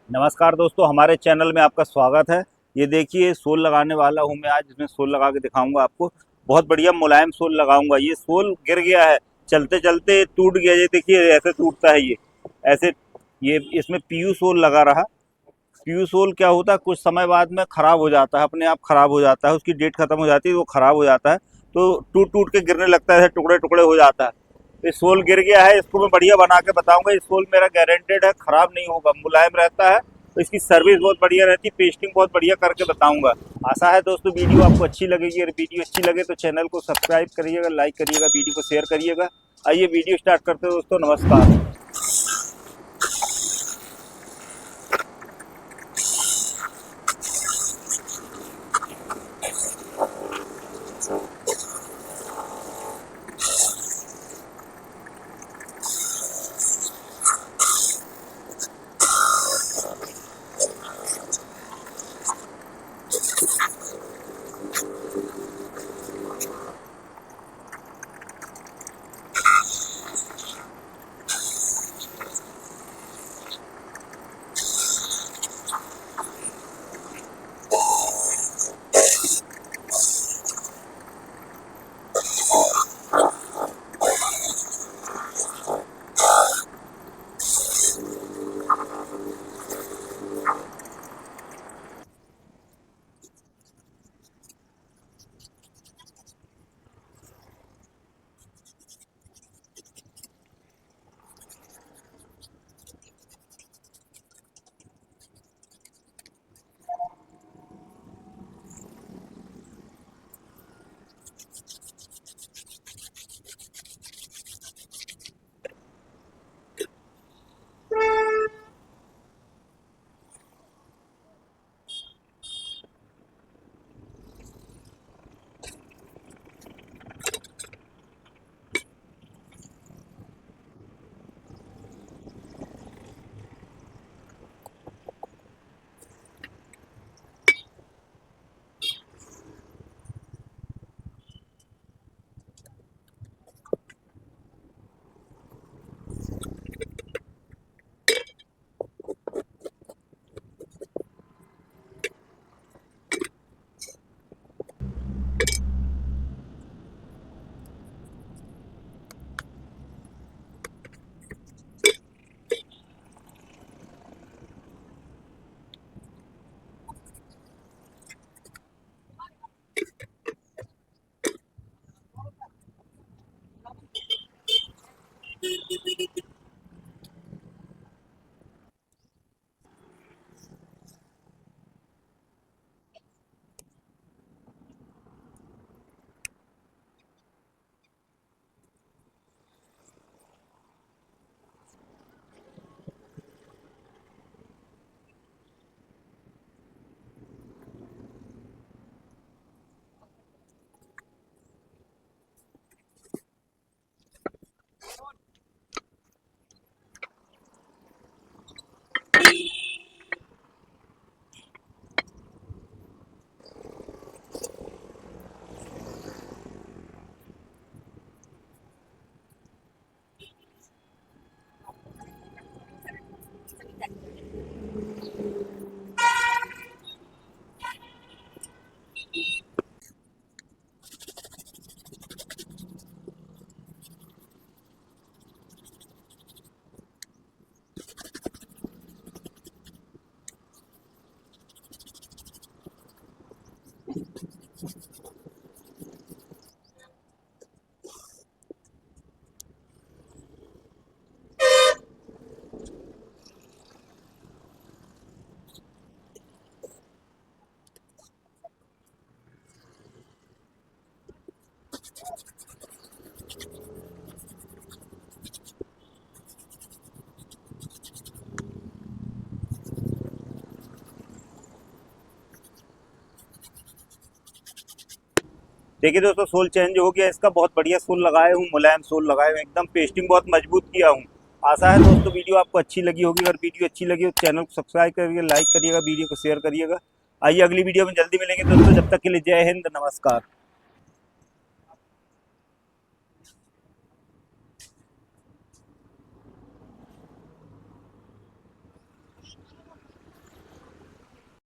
नमस्कार दोस्तों, हमारे चैनल में आपका स्वागत है। ये देखिए सोल लगाने वाला हूँ मैं आज। इसमें सोल लगा के दिखाऊंगा आपको। बहुत बढ़िया मुलायम सोल लगाऊंगा। ये सोल गिर गया है, चलते चलते टूट गया। ये देखिए ऐसे टूटता है ये ऐसे। ये इसमें पीयू सोल लगा रहा। पीयू सोल क्या होता है, कुछ समय बाद में खराब हो जाता है, अपने आप खराब हो जाता है। उसकी डेट खत्म हो जाती है, वो खराब हो जाता है, तो टूट टूट के गिरने लगता है, टुकड़े टुकड़े हो जाता है। ये सोल गिर गया है, इसको मैं बढ़िया बना के बताऊंगा। ये सोल मेरा गारंटेड है, खराब नहीं होगा, मुलायम रहता है। तो इसकी सर्विस बहुत बढ़िया रहती है, पेस्टिंग बहुत बढ़िया करके बताऊंगा। आशा है दोस्तों वीडियो आपको अच्छी लगेगी। अगर वीडियो अच्छी लगे तो चैनल को सब्सक्राइब करिएगा, लाइक करिएगा, वीडियो को शेयर करिएगा। आइए वीडियो स्टार्ट करते हैं दोस्तों। नमस्कार। देखिए दोस्तों, सोल चेंज हो गया इसका। बहुत बढ़िया सोल लगाए हूँ, मुलायम सोल लगाए हूँ, एकदम पेस्टिंग बहुत मजबूत किया हूँ। आशा है दोस्तों वीडियो आपको अच्छी लगी होगी। अगर वीडियो अच्छी लगी तो चैनल को सब्सक्राइब करिएगा, लाइक करिएगा, वीडियो को शेयर करिएगा। आइए अगली वीडियो में जल्दी मिलेंगे दोस्तों। जब तक के लिए जय हिंद, नमस्कार।